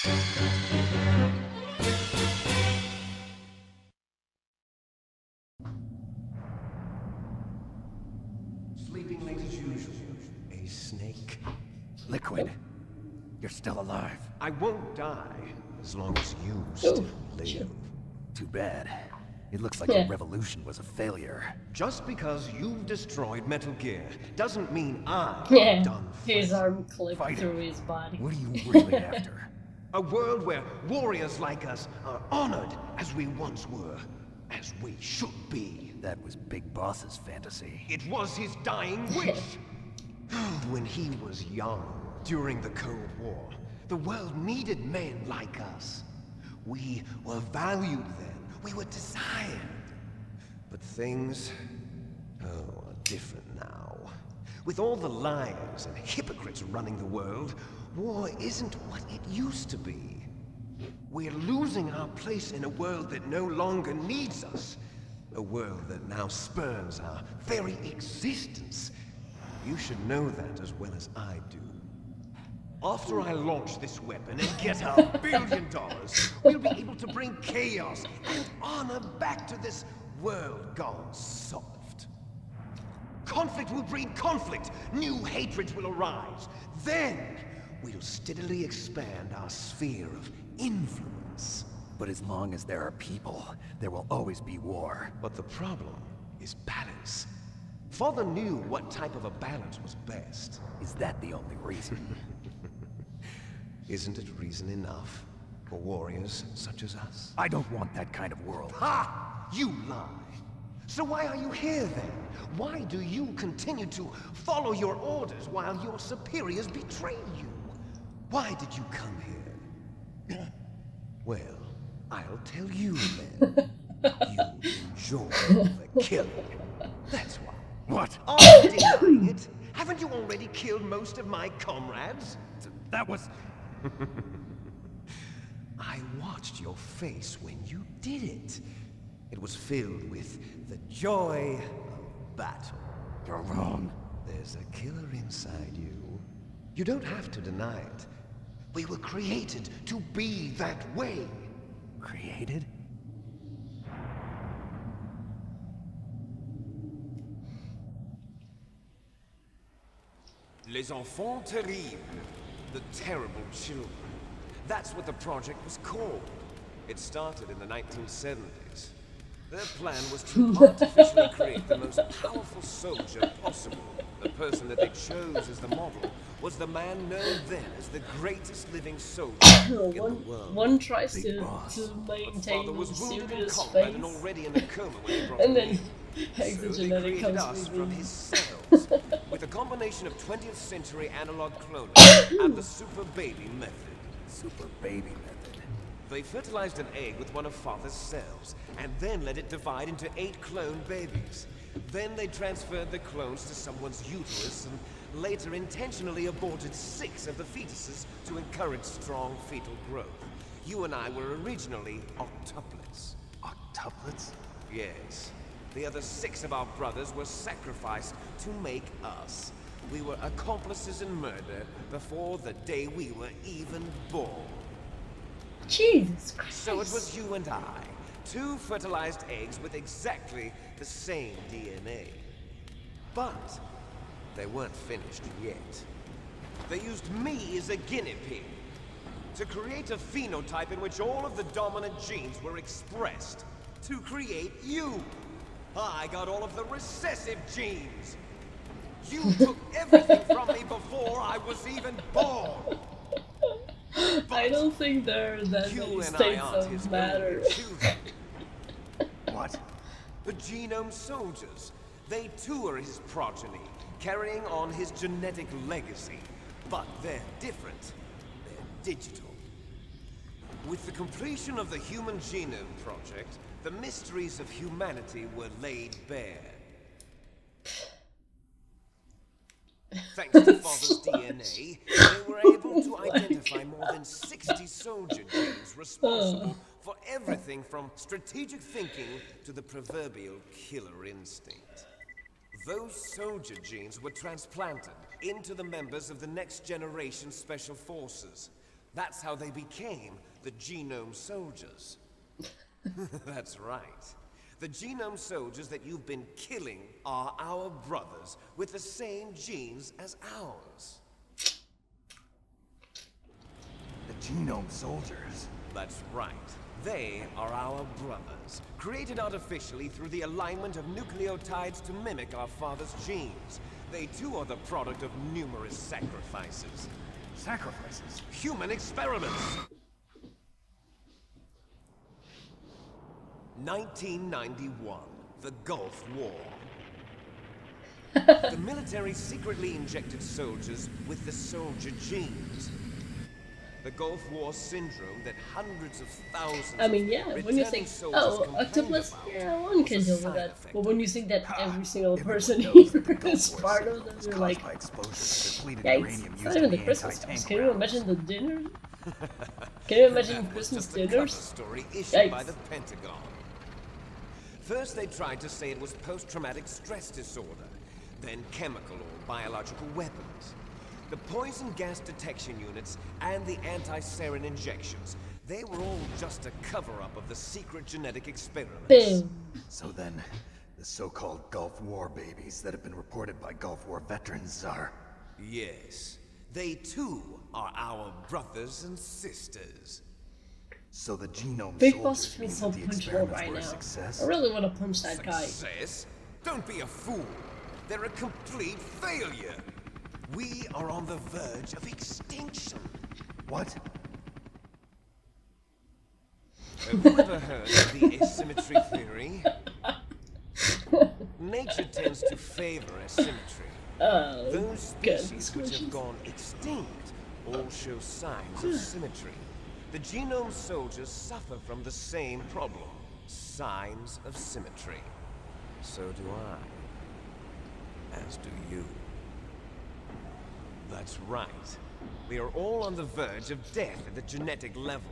Sleeping late as usual. A snake. Liquid, you're still alive. I won't die as long as you still live. Sure. Too bad. It looks like Yeah. the revolution was a failure. Just because you've destroyed Metal Gear doesn't mean I've Yeah. done His fighting. arm clipped Fighting. through his body. What are you really after? A world where warriors like us are honored as we once were, as we should be. That was Big Boss's fantasy. It was his dying wish. When he was young, during the Cold War, the world needed men like us. We were valued then. We were desired. But things, are different now. With all the liars and hypocrites running the world, war isn't what it used to be. We're losing our place in a world that no longer needs us. A world that now spurns our very existence. You should know that as well as I do. After I launch this weapon and get our $1 billion, we'll be able to bring chaos and honor back to this world gone soft. Conflict will breed conflict. New hatreds will arise. Then, we'll steadily expand our sphere of influence. But as long as there are people, there will always be war. But the problem is balance. Father knew what type of a balance was best. Is that the only reason? Isn't it reason enough for warriors such as us? I don't want that kind of world. Ha! You lie! So why are you here then? Why do you continue to follow your orders while your superiors betray you? Why did you come here? Well, I'll tell you then. You enjoy the killing. That's why. What? Are you denying it? Haven't you already killed most of my comrades? That was... I watched your face when you did it. It was filled with the joy of battle. You're wrong. There's a killer inside you. You don't have to deny it. We were created to be that way. Created? Les enfants terribles. The terrible children. That's what the project was called. It started in the 1970s. Their plan was to artificially create the most powerful soldier possible. The person that they chose as the model was the man known then as the greatest living soldier in the world. One tries Big to boss. maintain Father was wounded in serious combat face, and already in a coma when he brought and him then in. So they exogenetic created comes us with from him. his cells, with a combination of 20th century analog cloning and the super baby method. Super baby method. They fertilized an egg with one of Father's cells, and then let it divide into 8 clone babies. Then they transferred the clones to someone's uterus, and later intentionally aborted 6 of the fetuses to encourage strong fetal growth. You and I were originally octuplets. Octuplets? Yes. The other 6 of our brothers were sacrificed to make us. We were accomplices in murder before the day we were even born. Jesus Christ. So it was you and I, 2 fertilized eggs with exactly the same DNA. But they weren't finished yet. They used me as a guinea pig to create a phenotype in which all of the dominant genes were expressed. To create you. I got all of the recessive genes. You took everything from me before I was even born. I don't think there are that You many and I states aren't his of matter. only children. What? The genome soldiers. They too are his progeny, carrying on his genetic legacy. But they're different. They're digital. With the completion of the Human Genome Project, the mysteries of humanity were laid bare. Thanks to Father's DNA, they were able to identify more than 60 soldier genes responsible for everything from strategic thinking to the proverbial killer instinct. Those soldier genes were transplanted into the members of the next generation special forces. That's how they became the Genome Soldiers. That's right. The Genome Soldiers that you've been killing are our brothers with the same genes as ours. The Genome Soldiers? That's right. They are our brothers, created artificially through the alignment of nucleotides to mimic our father's genes. They too are the product of numerous sacrifices. Sacrifices? Human experiments! 1991, the Gulf War. The military secretly injected soldiers with the soldier genes. The Gulf War syndrome that hundreds of thousands I mean, yeah, of when you returning think, soldiers oh, complained octopus, about yeah, one can was a deal with side that. effect But when you think that every single person knows that the here Gulf is War part of syndrome them, was you're caused like, by exposure to depleted yikes, uranium it's used not in even the the Christmas anti-tank house. Can you rounds. imagine the dinner? Can you imagine That was Christmas just a cover dinners? story issued by Yikes. the Pentagon. First, they tried to say it was post-traumatic stress disorder, then chemical or biological weapons. The poison gas detection units and the anti-sarin injections, they were all just a cover-up of the secret genetic experiments. Boom. So then, the so-called Gulf War babies that have been reported by Gulf War veterans are... Yes, they too are our brothers and sisters. So the Genome Big Boss Soldiers feels mean so that the punchable experiments right were a now. success? I really want to punch that guy. Success? Don't be a fool. They're a complete failure. We are on the verge of extinction. What? Have you ever heard of the asymmetry theory? Nature tends to favor asymmetry. Those species which have gone extinct all show signs of symmetry. The Genome Soldiers suffer from the same problem, signs of symmetry. So do I. As do you. That's right. We are all on the verge of death at the genetic level.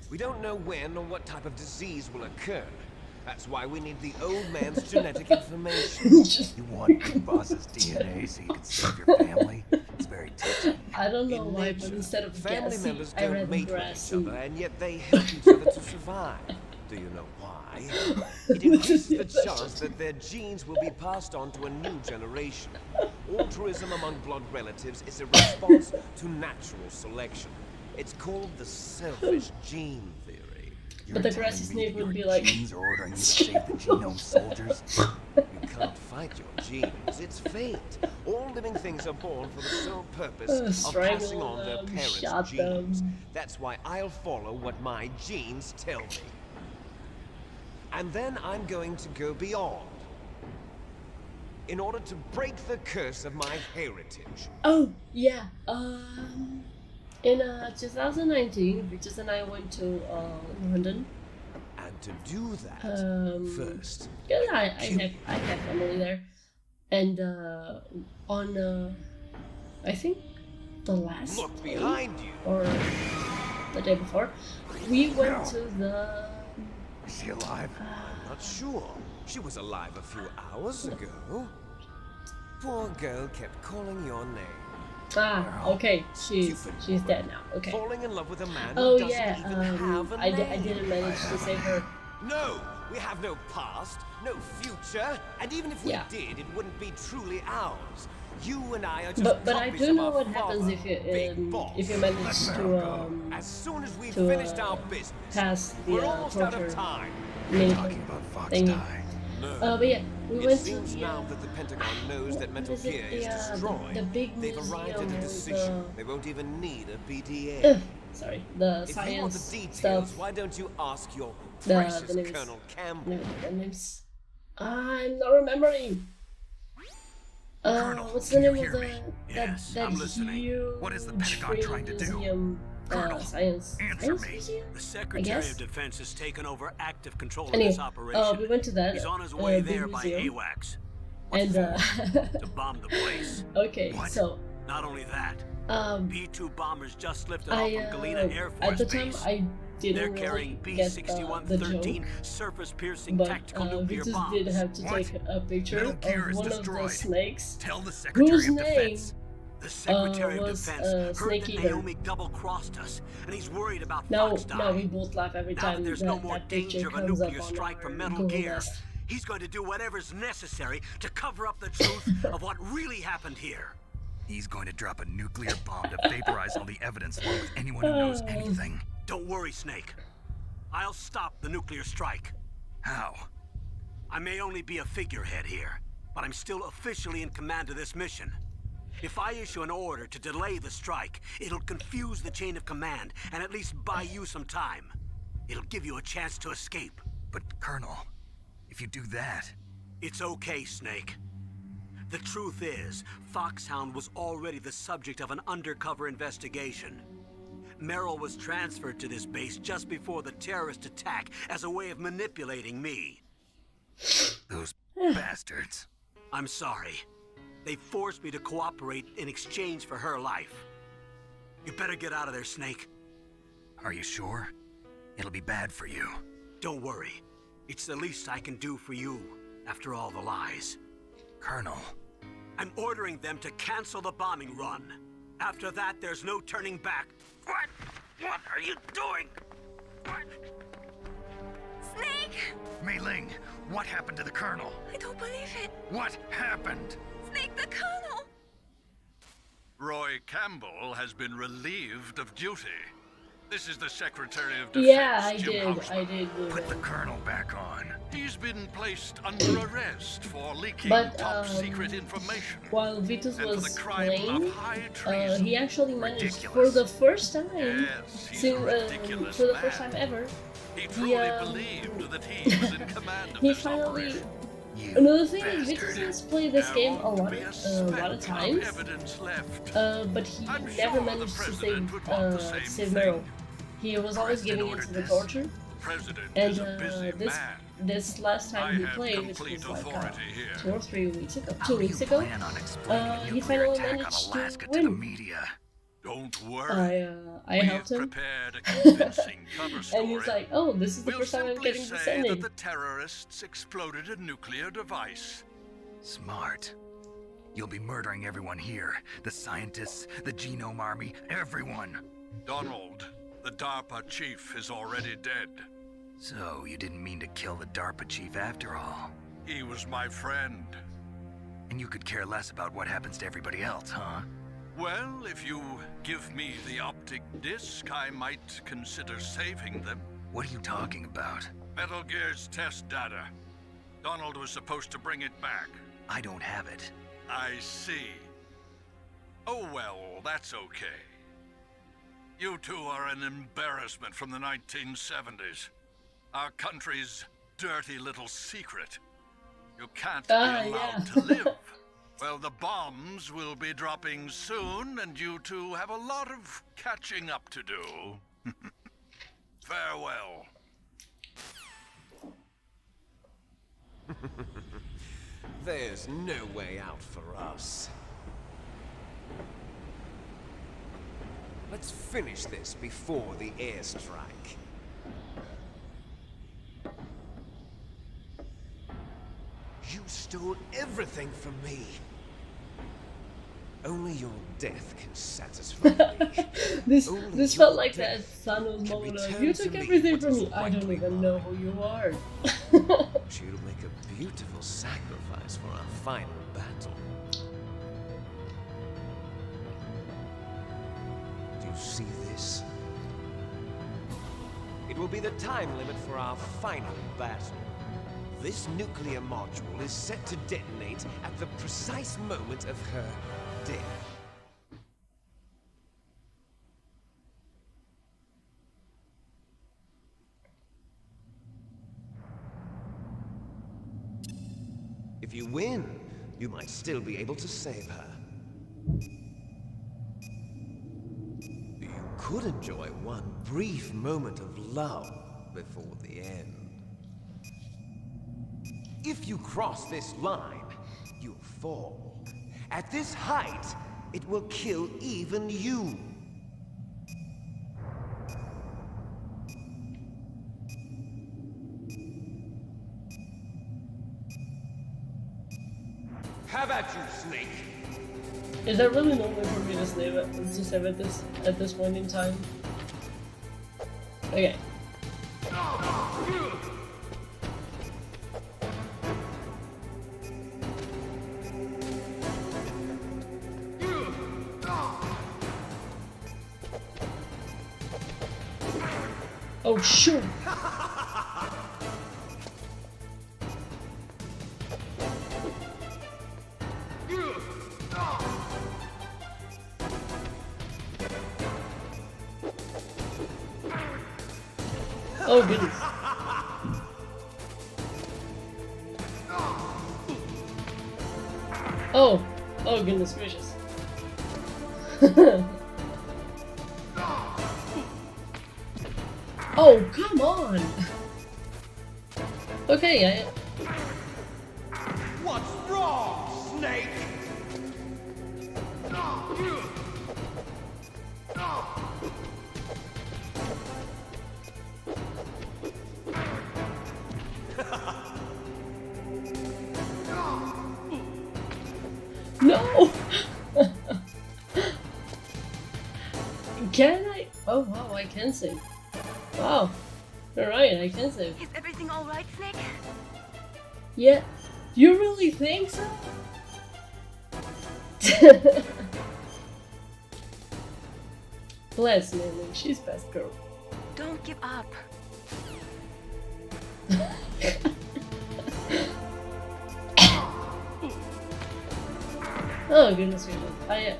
We don't know when or what type of disease will occur. That's why we need the old man's genetic information. You want Big Boss's DNA so you can save your family? It's very touching. I don't know In why, but nature, instead of family gassy, members I don't read mate with each grassy. other, and yet they help each other to survive. Do you know why? It increases the chance that their genes will be passed on to a new generation. Altruism among blood relatives is a response to natural selection. It's called the selfish gene theory. But the grassy telling me snake would your be like, genes are ordering you to save the Genome Soldiers? You can't fight your genes, it's fate. All living things are born for the sole purpose of passing strangle on their them, parents' shot genes. them. That's why I'll follow what my genes tell me. And then I'm going to go beyond. In order to break the curse of my heritage. oh, yeah, in 2019, Richard and I went to London. And to do that, first, Because I have family there. And on, I think the last look day, behind you. or the day before, we went to the... Is she alive? Not sure. She was alive a few hours ago. Poor girl kept calling your name. Ah, okay, she's dead now. Okay. Falling in love with a man Oh who doesn't yeah, even have a I name. didn't manage to save her. No, we have no past, no future, and even if we Yeah. did, it wouldn't be truly ours. You and I are just But I copies do of know our what happens father, if Big Boss. you manage to As soon as we've to, finished our business, pass the we're almost out torture of time. mini Talking about Fox thingy. Die. No. But yeah, we It went to seems the now that the Pentagon knows that what Metal is it, Gear is destroyed. the big They've arrived at museum a with decision. They won't even need a BDA. sorry, the If you want the science details, stuff. why don't you ask your The precious name is- Colonel Campbell? No, the name's I'm not remembering. Colonel, What's the can you name of hear me? that Yes, that I'm listening. huge What is the Pentagon trying to do? museum, Colonel, science answer me. museum? The I Secretary guess. of Defense has taken over active control of Anyway, this operation. we went to that. He's on his way big there by museum. AWACS. And To bomb the place. okay, What? so Not only that, B-2 bombers just lifted I off from Galena Air Force at the time Base. I They're didn't really carrying get the B-6113 joke, surface-piercing but tactical nuclear Vitus bombs. did have to What? take a picture Metal Gear of is one of destroyed. the snakes Tell the Secretary whose of name Defense. The Secretary of was Defense heard Snake that Eater. Naomi double-crossed us, and he's worried about Now Fox dying. we both laugh every Now time that there's no more that picture danger of a comes up nuclear on strike our from Metal Google Gear, Nest. he's going to do whatever's necessary to cover up the truth of what really happened here. He's going to drop a nuclear bomb to vaporize all the evidence along with anyone who knows anything. Don't worry, Snake. I'll stop the nuclear strike. How? I may only be a figurehead here, but I'm still officially in command of this mission. If I issue an order to delay the strike, it'll confuse the chain of command and at least buy you some time. It'll give you a chance to escape. But, Colonel, if you do that... It's okay, Snake. The truth is, Foxhound was already the subject of an undercover investigation. Meryl was transferred to this base just before the terrorist attack as a way of manipulating me. Those bastards. I'm sorry. They forced me to cooperate in exchange for her life. You better get out of there, Snake. Are you sure? It'll be bad for you. Don't worry. It's the least I can do for you, after all the lies. Colonel. I'm ordering them to cancel the bombing run. After that, there's no turning back. What? What are you doing? What? Snake! Mei Ling, what happened to the Colonel? I don't believe it. What happened? Snake the Colonel! Roy Campbell has been relieved of duty. This is the Secretary of Defense, Yeah, I Jim did. Houseman. I did do Put the that. Colonel back on. He's been placed under arrest for leaking But, top-secret information. While Vitus And for was the crime playing, of high treason. he actually managed Ridiculous. for the first time, Yes, he's since, a ridiculous for the man. first time ever, He truly um, believed that he was in command of he this finally. operation. You Another thing is, bastard. Vitus has played this There game a won't lot, be a lot speck of of times, evidence left. but he I'm never sure the managed to president save, would want the same save thing. Meryl. He was always President giving in ordered to the this? torture, The president and is a busy this man. this last time I he have played, which complete was like authority here. 2 or 3 weeks ago, How 2 do you weeks ago, plan on explaining a he nuclear finally attack on managed to Alaska to the win. media? Don't worry. I helped We've him, prepared a convincing cover story. and he's like, "Oh, this is the We'll first time I'm simply getting this say ending." that the terrorists exploded a nuclear device. Smart. You'll be murdering everyone here. The scientists, the genome army, everyone. Donald, the DARPA chief, is already dead. So, you didn't mean to kill the DARPA chief after all. He was my friend. And you could care less about what happens to everybody else, huh? Well, if you give me the optic disc, I might consider saving them. What are you talking about? Metal Gear's test data. Donald was supposed to bring it back. I don't have it. I see. Oh well, that's okay. You two are an embarrassment from the 1970s. Our country's dirty little secret. You can't be allowed yeah. to live. Well, the bombs will be dropping soon, and you two have a lot of catching up to do. Farewell. There's no way out for us. Let's finish this before the airstrike. You stole everything from me. Only your death can satisfy me. This Only felt your like that death Thanos can moment of, return "You to took me everything what from is me. I don't rightly even know mine." who you are." She'll make a beautiful sacrifice for our final battle. Do you see this? It will be the time limit for our final battle. This nuclear module is set to detonate at the precise moment of her death. If you win, you might still be able to save her. You could enjoy one brief moment of love before the end. If you cross this line, you'll fall. At this height, it will kill even you. Have at you, Snake. Is there really no way for me to save at this point in time? Okay. Oh shoot! Oh goodness. Oh, oh goodness gracious. Oh, come on! Okay, What's wrong, Snake? No! Can I? Oh wow, I can save. Wow. Alright, I can save. Is everything all right, Snake? Yeah. You really think so? Bless Meryl, she's best girl. Don't give up. Oh goodness gracious. I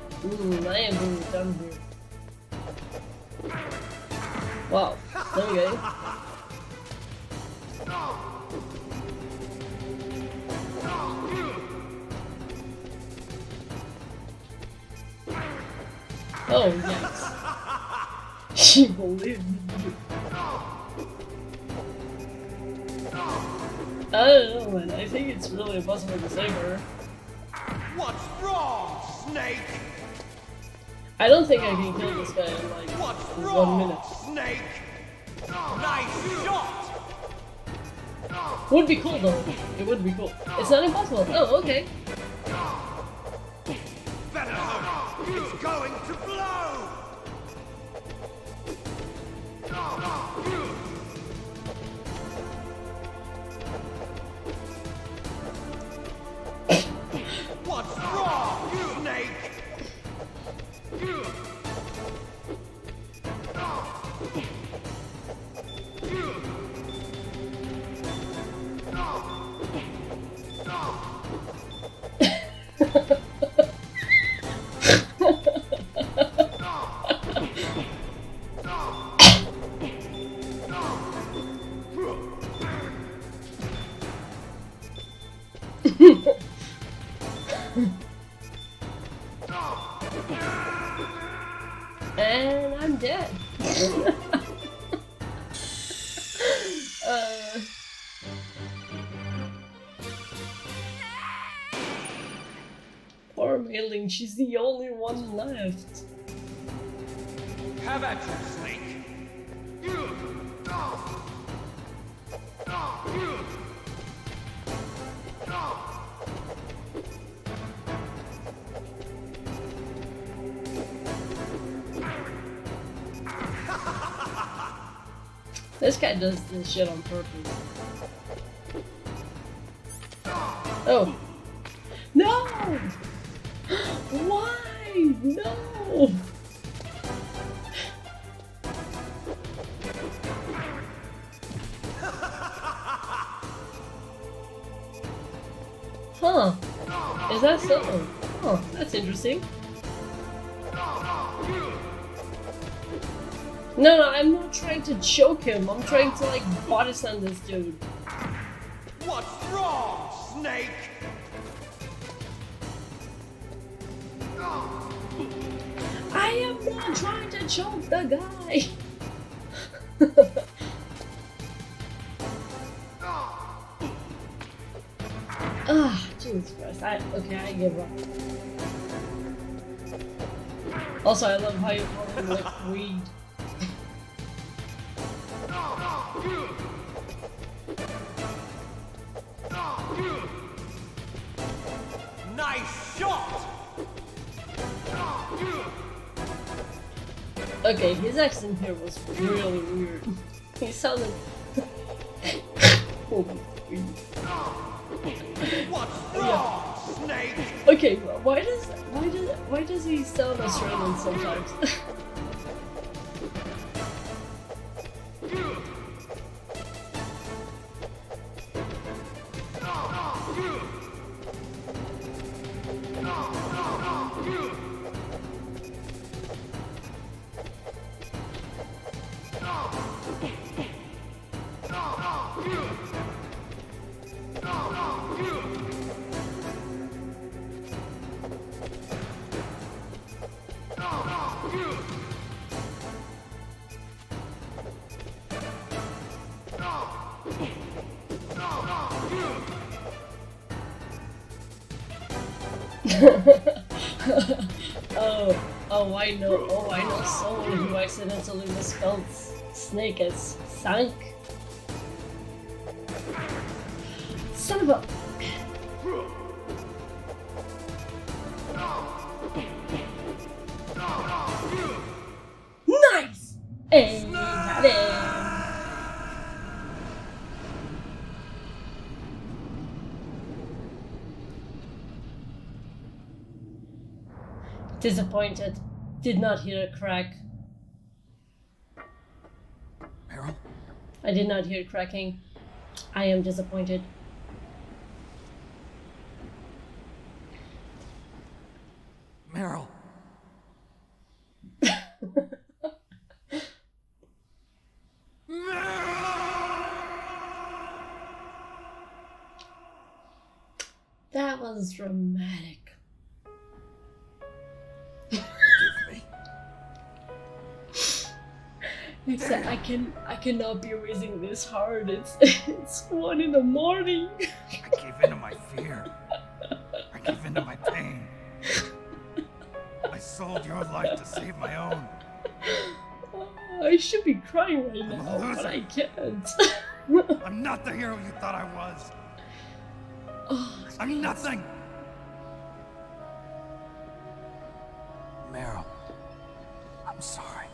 am being dumb here. Wow. Okay. Oh yikes. She believed me. I don't know, man. I think it's really impossible to save her. What's wrong, Snake? I don't think I can kill this guy in like What's 1 wrong, minute. Snake? Nice shot! Would be cool though. It would be cool. It's not impossible. Oh, okay. Better hurry! It's going to blow! What's wrong, Snake? And I'm dead. Poor Meryl, she's the only one left. Have at you, Snake. This guy does this shit on purpose. Oh. No! Why? No! Huh. Is that so? Oh, that's interesting. No, I'm not trying to choke him. I'm trying to like body slam this dude. What's wrong, Snake? I am not trying to choke the guy. Ah, Jesus Christ. Okay, I give up. Also, I love how you call him like weed. Nice shot! Okay, his accent here was really weird. He sounded. Oh, What's wrong, Snake? okay, why does he sound Australian sometimes? I know someone who accidentally misspelled snake as sank. Son of a... Nice! Hey, got it! Disappointed. Did not hear a crack. Meryl? I did not hear cracking. I am disappointed. Meryl. That was dramatic. Except I cannot be raising this hard. It's 1 in the morning. I gave in to my fear. I gave in to my pain. I sold your life to save my own. I should be crying right I'm a now, but loser. I can't. I'm not the hero you thought I was. Oh, I'm nothing. Meryl, I'm sorry.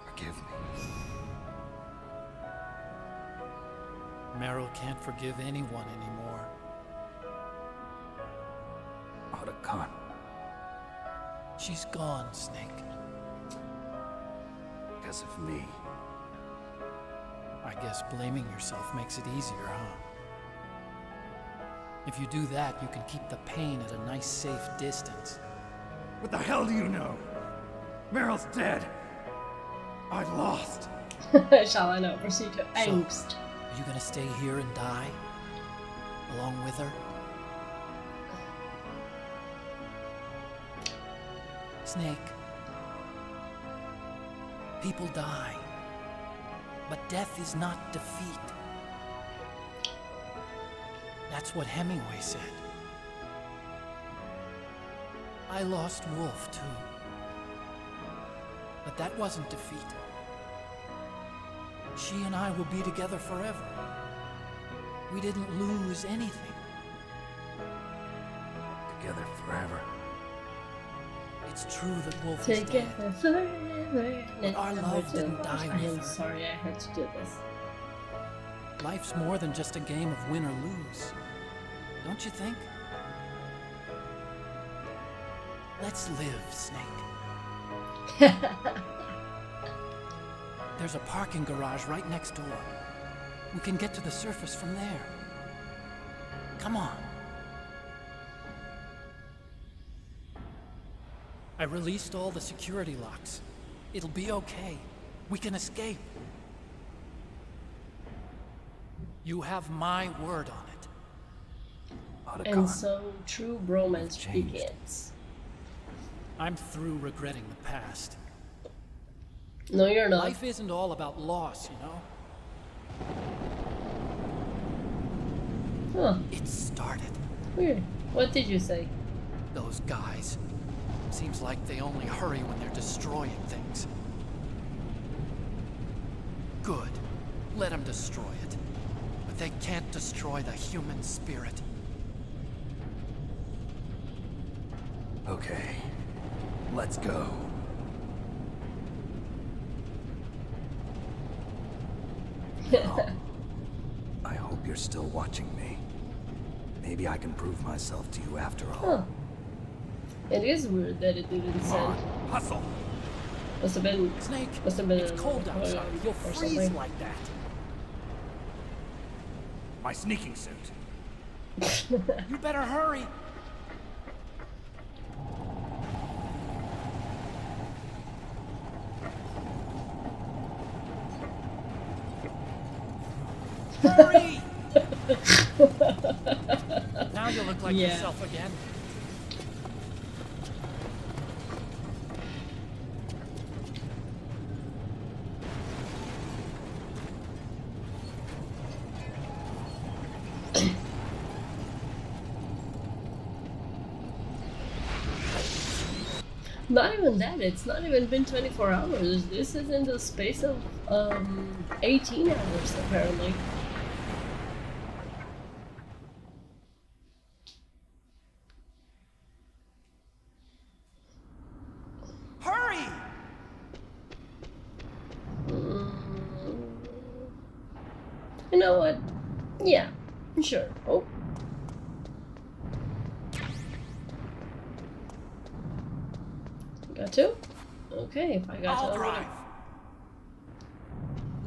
Forgive me. Meryl can't forgive anyone anymore. Otacon. She's gone, Snake. Because of me. I guess blaming yourself makes it easier, huh? If you do that, you can keep the pain at a nice, safe distance. What the hell do you know? Meryl's dead. I lost. shall I now proceed to angst? Are you gonna stay here and die? Along with her? Snake. People die. But death is not defeat. That's what Hemingway said. I lost Wolf, too. But that wasn't defeat. She and I will be together forever. We didn't lose anything. Together forever. It's true that Wolf is dead. Together forever. But our love didn't die I with am her. sorry I had to do this. Life's more than just a game of win or lose. Don't you think? Let's live, Snake. There's a parking garage right next door. We can get to the surface from there. Come on. I released all the security locks. It'll be okay. We can escape. You have my word on it. And so true bromance begins. I'm through regretting the past. No, you're not. Life isn't all about loss, you know? Huh. It started. Weird. What did you say? Those guys. Seems like they only hurry when they're destroying things. Good. Let them destroy it. But they can't destroy the human spirit. Okay. Let's go. Oh, I hope you're still watching me. Maybe I can prove myself to you after all. Huh. It is weird that it didn't Come send. on, hustle. Must have been. Snake, Must have been. it's cold outside. You'll or freeze something. like that. My sneaking suit. You better hurry. Hurry! Now you look like Yeah. yourself again. Not even that, it's not even been 24 hours. This is in the space of 18 hours apparently. Hurry! You know what? Yeah, sure. Oh. Got to? Okay, if I got I'll to. drive.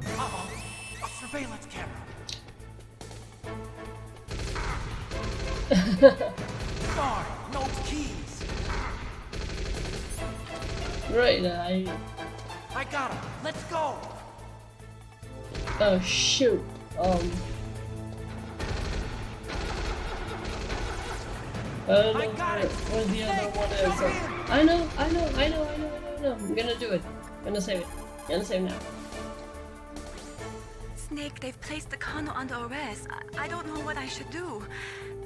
Uh-oh, a surveillance camera. Darn, no keys. Right, I got him. Let's go. oh shoot. I don't know I got it. where the other Snake, one is. jump in. I know. I'm gonna do it. Gonna save it. Gonna save now. Snake, they've placed the Kano under arrest. I don't know what I should do.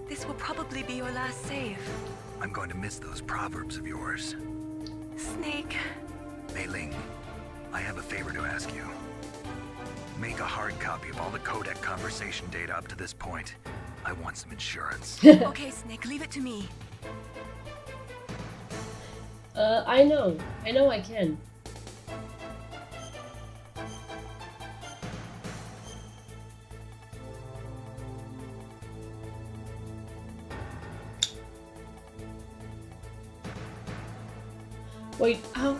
This will probably be your last save. I'm going to miss those proverbs of yours. Snake. Mei Ling, I have a favor to ask you. Make a hard copy of all the codec conversation data up to this point. I want some insurance. Okay, Snake, leave it to me. I know I can. Wait, how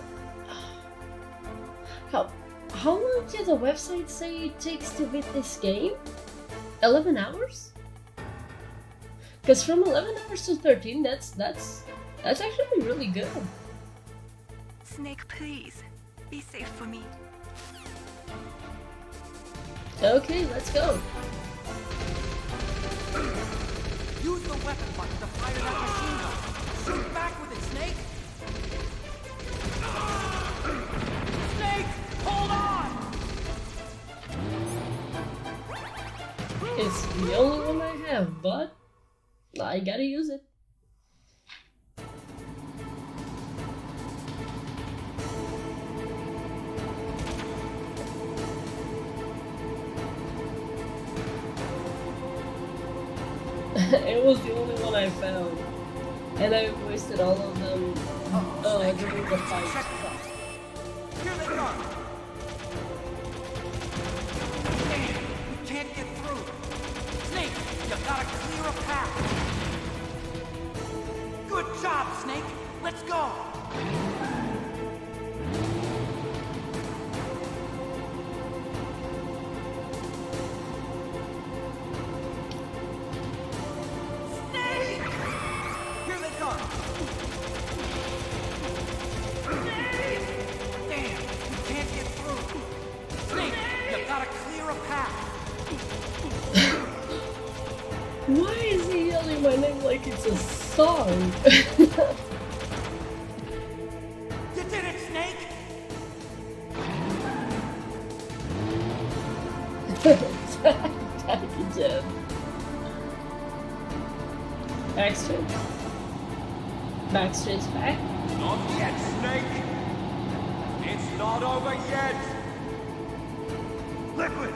long did the website say it takes to beat this game? 11 hours? Because from 11 hours to 13, that's actually really good. Snake, please. Be safe for me. Okay, let's go. Use the weapon button to fire that machine gun. Shoot back with it, Snake. Snake, hold on! It's the only one I have, but I gotta use it. It was the only one I found, and I wasted all of them during the fight. Check this out. Here they come. Damn, we can't get through. Snake, you gotta clear a path. Good job, Snake. Let's go. Snake! Here they come. Snake! Damn, we can't get through. Snake, you gotta clear a path. Why is he yelling my name like it's a song? You did it, Snake! Thank you, Jim. Backstreet. Backstreet's back. Not yet, Snake! It's not over yet! Liquid!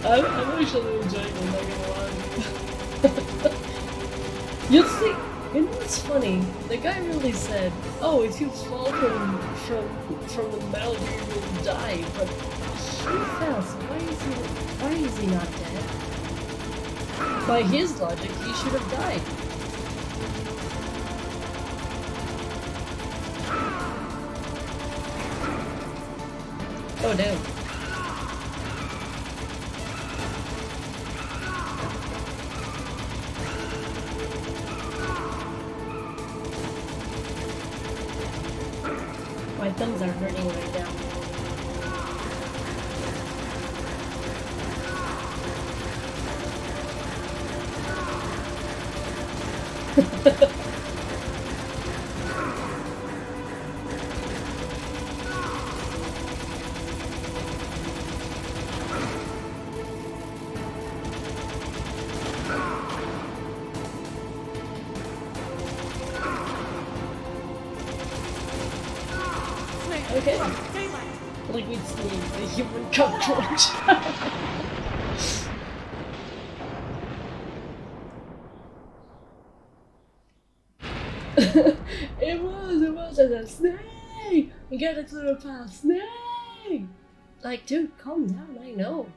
I'm actually enjoying it, not gonna lie. You think, you know what's funny? The guy really said, "Oh, if you fall from the metal, you will die." But he fell. So why is he not dead? By his logic, he should have died. Oh damn. My thumbs are hurting right now. Okay. Liquid Snake, the human cockroach. It was a snake! We got it to the path, snake! Like, dude, calm down, I know.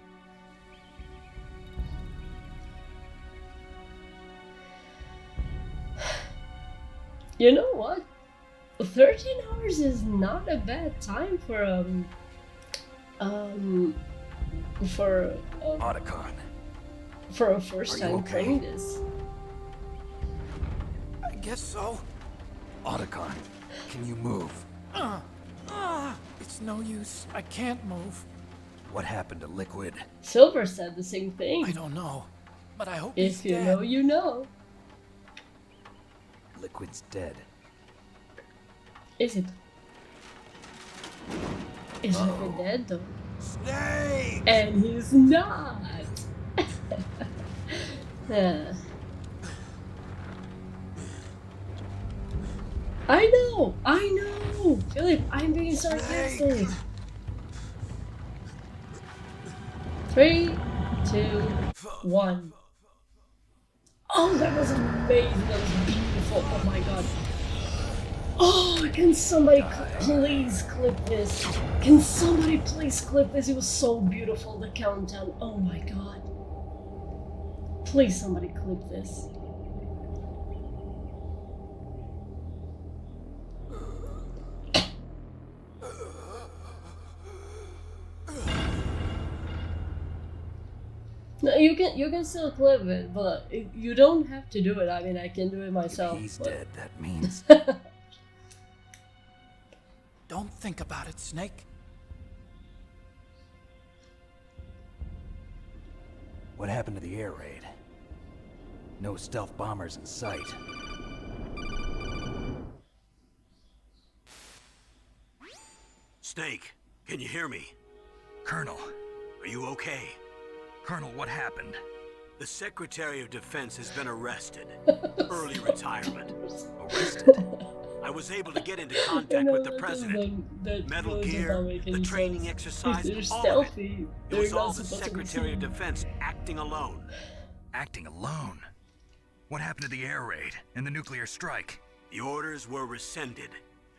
You know what? 13 hours is not a bad time for Otacon. for a first time okay? playing this. I guess so. Otacon, can you move? It's no use. I can't move. What happened to Liquid? Silver said the same thing. I don't know, but I hope he's If you dead. know, you know. Liquid's dead. Is it? Is Liquid dead though? Snake! And he's not. I know, Philip, I'm being sarcastic. 3, 2, 1. Oh, that was amazing. That was beautiful. Oh my god. Oh, can somebody please clip this? Can somebody please clip this? It was so beautiful, the countdown. Oh my god. Please, somebody clip this. No, you can still clip it, but you don't have to do it. I mean, I can do it myself. If he's but... dead, that means... Don't think about it, Snake. What happened to the air raid? No stealth bombers in sight. Snake, can you hear me? Colonel. Are you okay? Colonel, what happened? The Secretary of Defense has been arrested. Early retirement. Arrested? I was able to get into contact with the president. Metal Gear, the training exercise, they're all of stealthy. it. It was They're all not the supposed to be Secretary of seen. Defense acting alone. Acting alone? What happened to the air raid and the nuclear strike? The orders were rescinded.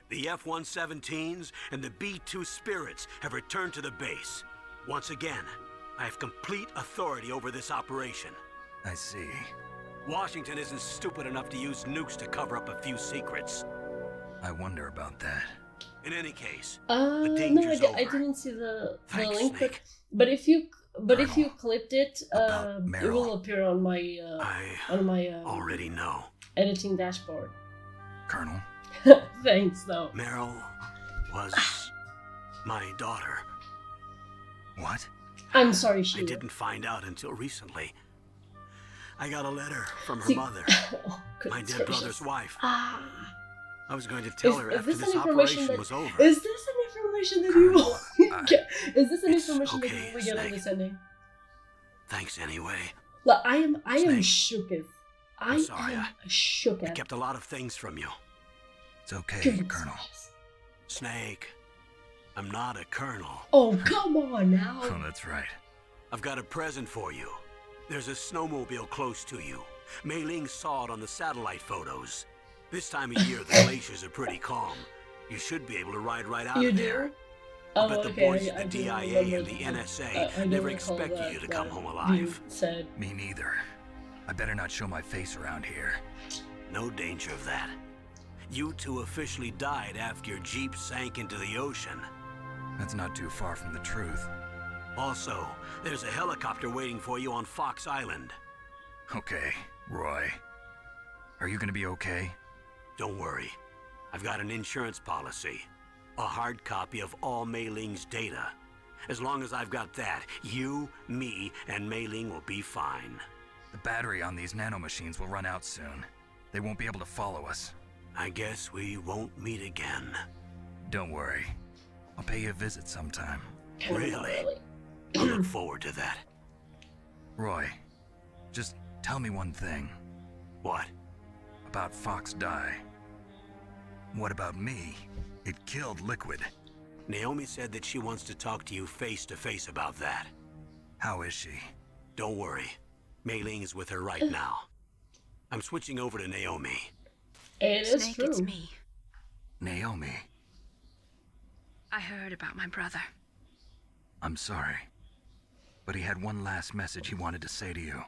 The F-117s and the B-2 Spirits have returned to the base. Once again, I have complete authority over this operation. I see. Washington isn't stupid enough to use nukes to cover up a few secrets. I wonder about that. In any case, No, the danger's over. I didn't see the Thanks, link, Snake. but if you Colonel, clipped it, about it Meryl. will appear on my I already know. editing dashboard. Colonel? Thanks, though. Meryl was my daughter. What? I'm sorry, I Sheila. didn't find out until recently. I got a letter from her See- mother, Oh, my goodness dead gracious. brother's wife. Ah. I was going to tell her after this this an information operation that was over. is this an information that you only get? Is this an It's information that okay, you only get on Snake. this ending? Thanks anyway. Look, I am Snake. shooketh. I sorry, am I shooketh. kept a lot of things from you. It's okay, Goodness Colonel. gracious. Snake, I'm not a colonel. Oh, come on now. Oh, that's right. I've got a present for you. There's a snowmobile close to you. Mei Ling saw it on the satellite photos. This time of year, the glaciers are pretty calm. You should be able to ride right out You of do? there. Oh, I bet the okay, boys at I the do DIA remember and the that. NSA I do never recall expected you to come home you alive. said. Me neither. I better not show my face around here. No danger of that. You two officially died after your Jeep sank into the ocean. That's not too far from the truth. Also, there's a helicopter waiting for you on Fox Island. Okay, Roy. Are you gonna be okay? Don't worry. I've got an insurance policy. A hard copy of all Mei Ling's data. As long as I've got that, you, me, and Mei Ling will be fine. The battery on these nanomachines will run out soon. They won't be able to follow us. I guess we won't meet again. Don't worry. I'll pay you a visit sometime. Really? I look forward to that. Roy, just tell me one thing. What? About Fox Die. What about me? It killed Liquid. Naomi said that she wants to talk to you face to face about that. How is she? Don't worry. Mei Ling is with her right now. I'm switching over to Naomi. It is Snake, true. it's me. Naomi, I heard about my brother. I'm sorry. But he had one last message he wanted to say to you.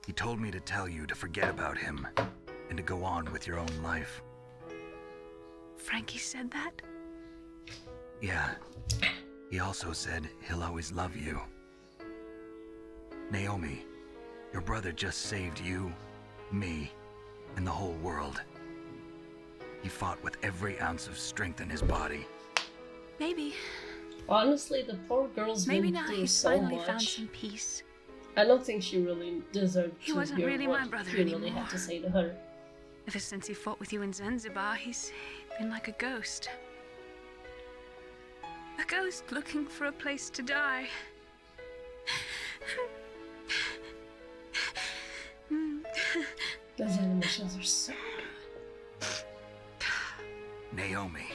He told me to tell you to forget about him and to go on with your own life. Frankie said that? Yeah. He also said he'll always love you. Naomi, your brother just saved you, me, and the whole world. He fought with every ounce of strength in his body. Maybe. Honestly, the poor girl's Maybe been now through he's so finally much. found some peace. I don't think she really deserved He to wasn't hear really what my brother he really anymore. had to say to her. Ever since he fought with you in Zanzibar, he's been like a ghost. A ghost looking for a place to die. Those animations are so good. Naomi,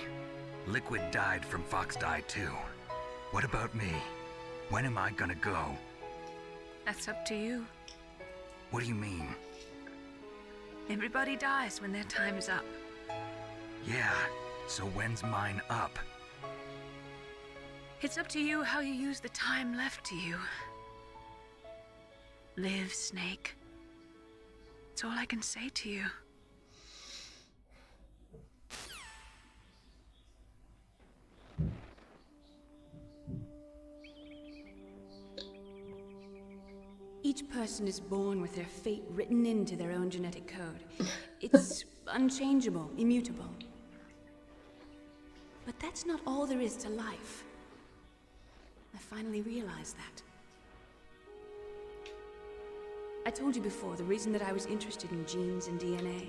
Liquid died from Fox Die too. What about me? When am I gonna go? That's up to you. What do you mean? Everybody dies when their time is up. Yeah, so when's mine up? It's up to you how you use the time left to you. Live, Snake. That's all I can say to you. Each person is born with their fate written into their own genetic code. It's unchangeable, immutable. But that's not all there is to life. I finally realized that. I told you before the reason that I was interested in genes and DNA.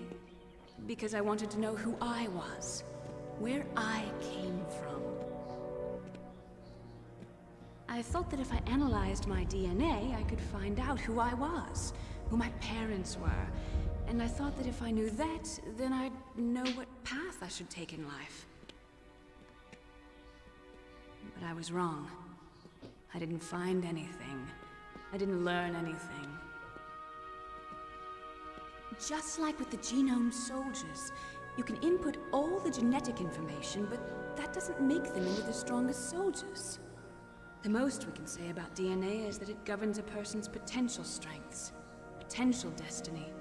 Because I wanted to know who I was, where I came from. I thought that if I analyzed my DNA, I could find out who I was, who my parents were. And I thought that if I knew that, then I'd know what path I should take in life. But I was wrong. I didn't find anything. I didn't learn anything. Just like with the genome soldiers, you can input all the genetic information, but that doesn't make them into the strongest soldiers. The most we can say about DNA is that it governs a person's potential strengths, potential destiny.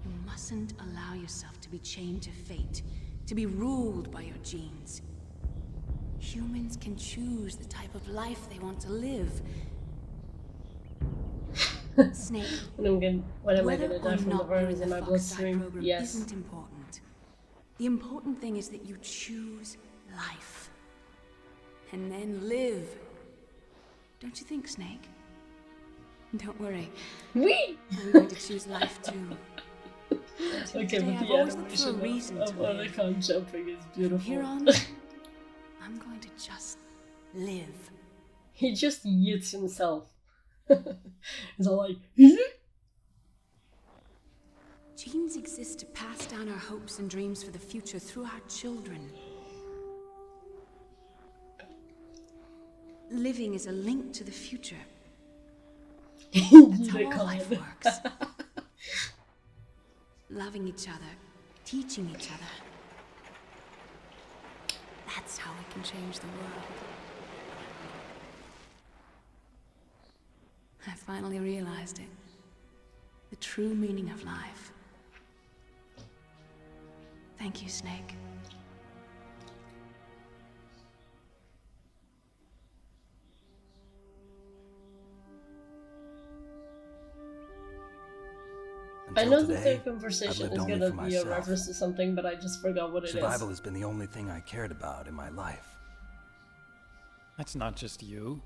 You mustn't allow yourself to be chained to fate, to be ruled by your genes. Humans can choose the type of life they want to live. Snake, When am I whether gonna or die from the not you're in virus in the my Fox Die bloodstream? program Yes. isn't important. The important thing is that you choose life. And then live. Don't you think, Snake? Don't worry. Wee! I'm going to choose life too. Okay, Today but I've the always looked for a animation reason of to live. Otacon jumping is From beautiful. here on, I'm going to just live. He just yeets himself. It's all like, Genes exist to pass down our hopes and dreams for the future through our children. Living is a link to the future. That's how all life works. Loving each other, teaching each other. That's how we can change the world. I finally realized it. The true meaning of life. Thank you, Snake. I Until know that today, their conversation I've is lived gonna only for be a myself. reference to something, but I just forgot what it is. Survival has been the only thing I cared about in my life. That's not just you.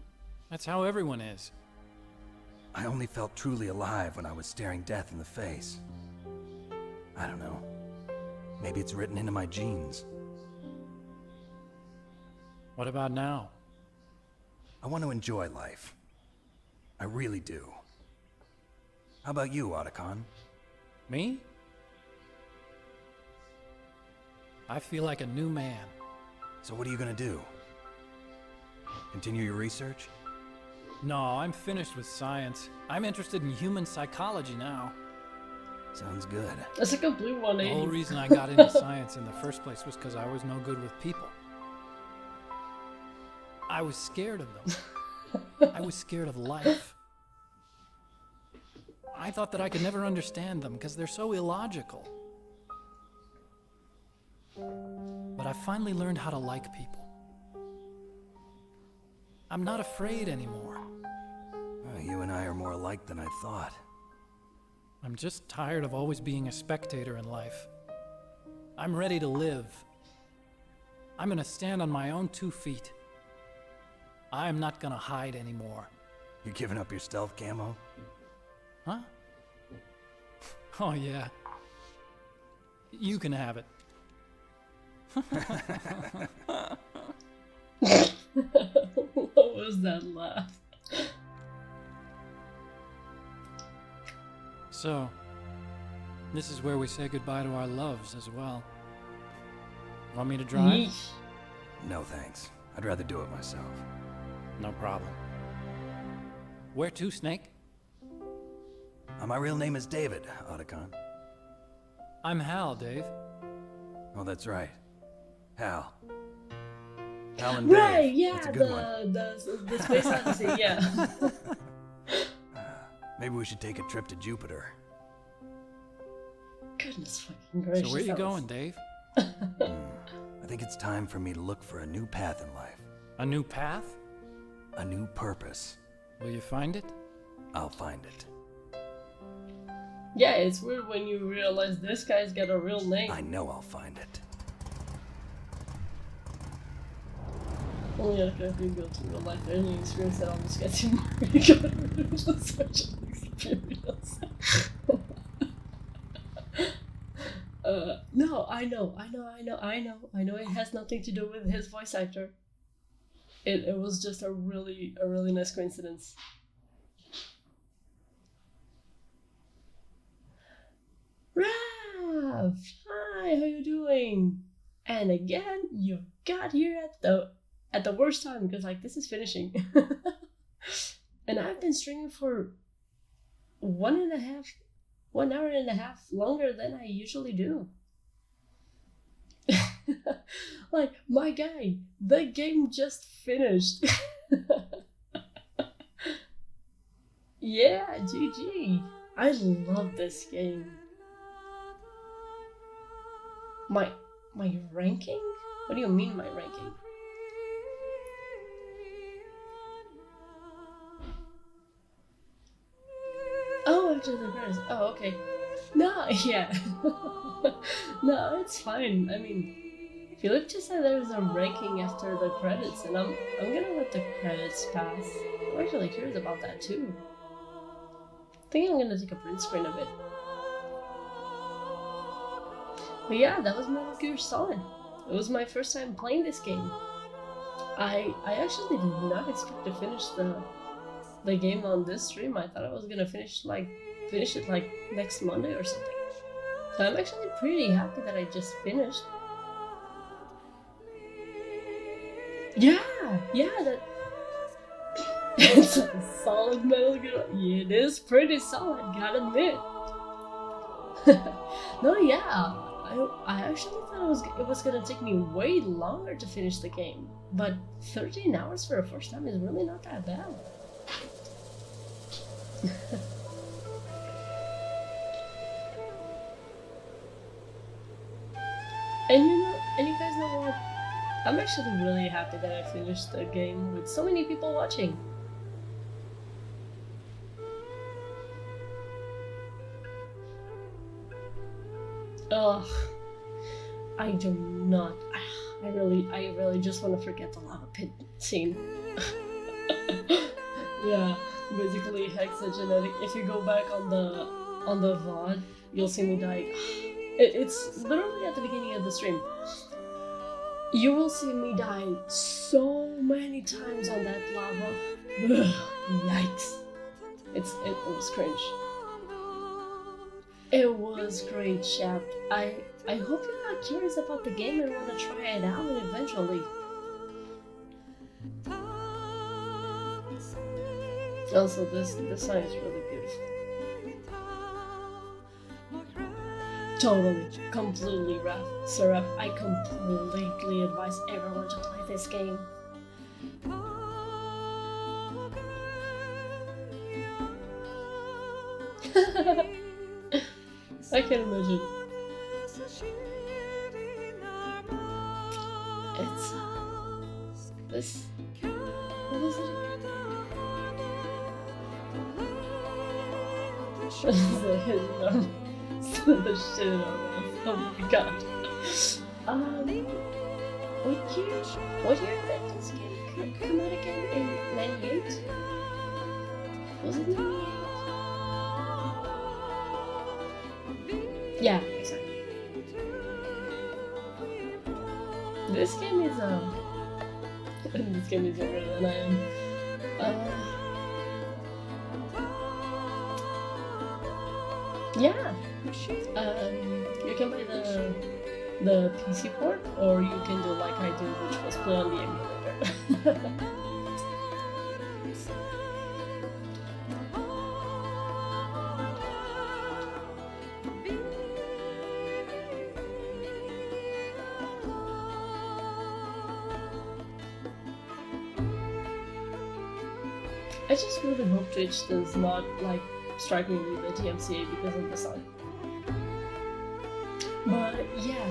That's how everyone is. I only felt truly alive when I was staring death in the face. I don't know. Maybe it's written into my genes. What about now? I want to enjoy life. I really do. How about you, Otacon? Me? I feel like a new man. So what are you gonna do? Continue your research? No, I'm finished with science. I'm interested in human psychology now. Sounds good. That's like a blue The 180. whole reason I got into science in the first place was because I was no good with people. I was scared of them. I was scared of life. I thought that I could never understand them because they're so illogical. But I finally learned how to like people. I'm not afraid anymore. Oh, you and I are more alike than I thought. I'm just tired of always being a spectator in life. I'm ready to live. I'm gonna stand on my own 2 feet. I'm not gonna hide anymore. You giving up your stealth camo? Huh? Oh yeah. You can have it. What was that laugh? So, this is where we say goodbye to our loves as well. Want me to drive? Yeesh. No thanks. I'd rather do it myself. No problem. Where to, Snake? My real name is David, Otacon. I'm Hal, Dave. Oh, that's right. Hal. Hal and Dave. Right, yeah, That's a good one. the Space Odyssey, yeah. Maybe we should take a trip to Jupiter. Goodness fucking gracious. So where you that was- going, Dave? I think it's time for me to look for a new path in life. A new path? A new purpose. Will you find it? I'll find it. Yeah, it's weird when you realize this guy's got a real name. I know I'll find it. Only after you go to real life, any experience that almost gets you more. You gotta really such an experience. No, I know. It has nothing to do with his voice actor. It was just a really nice coincidence. Rav! Hi, how you doing? And again, you got here at the worst time because like this is finishing. And I've been streaming for 1 hour and a half longer than I usually do. Like, my guy, the game just finished. Yeah, GG. I love this game. My ranking? What do you mean my ranking? Oh, after the credits. Oh, okay. No, yeah. No, it's fine. I mean, Felix just said there's a ranking after the credits, and I'm gonna let the credits pass. I'm actually curious about that too. I think I'm gonna take a print screen of it. But yeah, that was Metal Gear Solid. It was my first time playing this game. I actually did not expect to finish the game on this stream. I thought I was gonna finish it like next Monday or something. I'm actually pretty happy that I just finished. Yeah, that it's a solid Metal Gear. Yeah, it is pretty solid, gotta admit. No, yeah, I actually thought it was gonna take me way longer to finish the game, but 13 hours for the first time is really not that bad. And you guys know what? I'm actually really happy that I finished the game with so many people watching. Ugh, I do not. I really just want to forget the lava pit scene. Yeah, basically hexagenetic. If you go back on the VOD, you'll see me die. It's literally at the beginning of the stream. You will see me die so many times on that lava. Ugh, yikes! It was cringe. It was great, chat. I hope you got curious about the game and want to try it out eventually. Also, this song is really beautiful. Totally, completely, Seraph. I completely advise everyone to play this game. I can imagine. It's this. What was it? The shit out of us. Oh my god. What year did this game come out again? In 98? Was it 98? Yeah, exactly. This game is this game is younger than I am. Yeah. You can buy the PC port, or you can do like I do, which was play on the emulator. I just really hope Twitch does not like strike me with the TMCA because of the song. But yeah,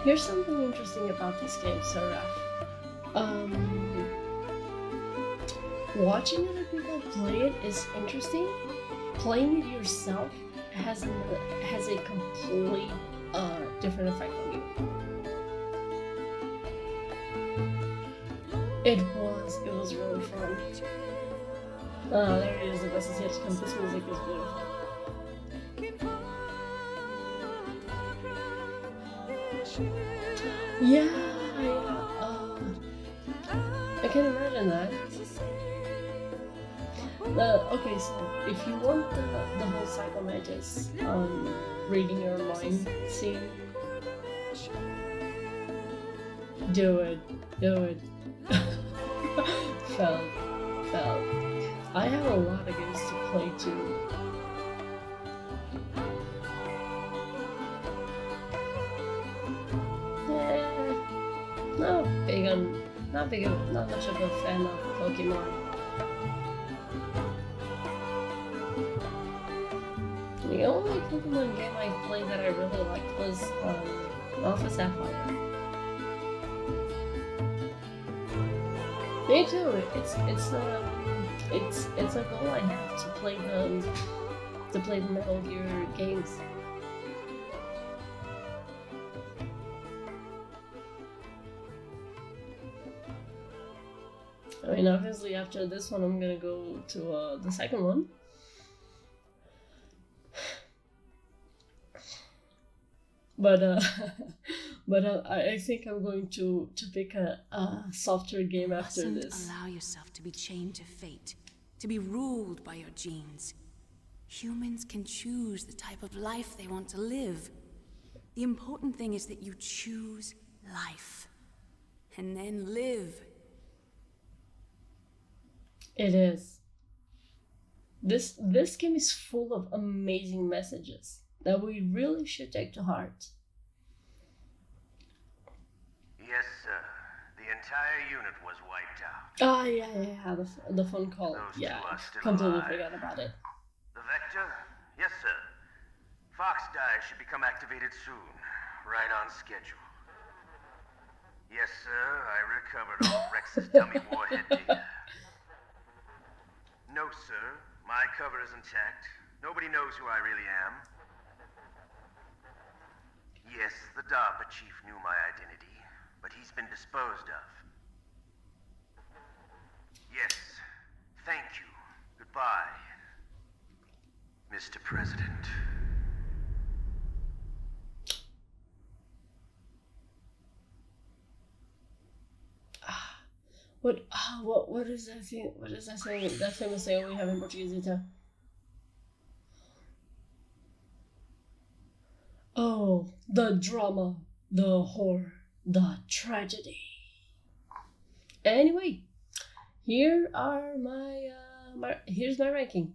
here's something interesting about this game, Seraph. Watching other people play it is interesting. Playing it yourself has a complete different effect on you. It was really fun. There it is, the best is yet to come. This music is beautiful. Yeah, I can imagine that. Okay, so if you want the whole psychomagus reading your mind scene, do it. Felt. I have a lot of games to play too. Not much of a fan of Pokemon. The only Pokemon game I played that I really liked was Alpha Sapphire. Me too. It's a goal I have to play the Metal Gear games. I mean, obviously after this one, I'm gonna go to the second one. But I think I'm going to pick a softer game after You this. mustn't allow yourself to be chained to fate, to be ruled by your genes. Humans can choose the type of life they want to live. The important thing is that you choose life. And then live. It is. This game is full of amazing messages that we really should take to heart. Yes, sir. The entire unit was wiped out. Ah, yeah, the phone call. Those Yeah, two are still completely alive. forgot about it. The Vector? Yes, sir. Fox Dye should become activated soon. Right on schedule. Yes, sir. I recovered all Rex's dummy warhead data. No, sir. My cover is intact. Nobody knows who I really am. Yes, the DARPA chief knew my identity, but he's been disposed of. Yes. Thank you. Goodbye, Mr. President. What is that thing? What is that saying? That famous saying we have in Portuguese, Ita? Oh, the drama, the horror, the tragedy. Anyway, here are here's my ranking.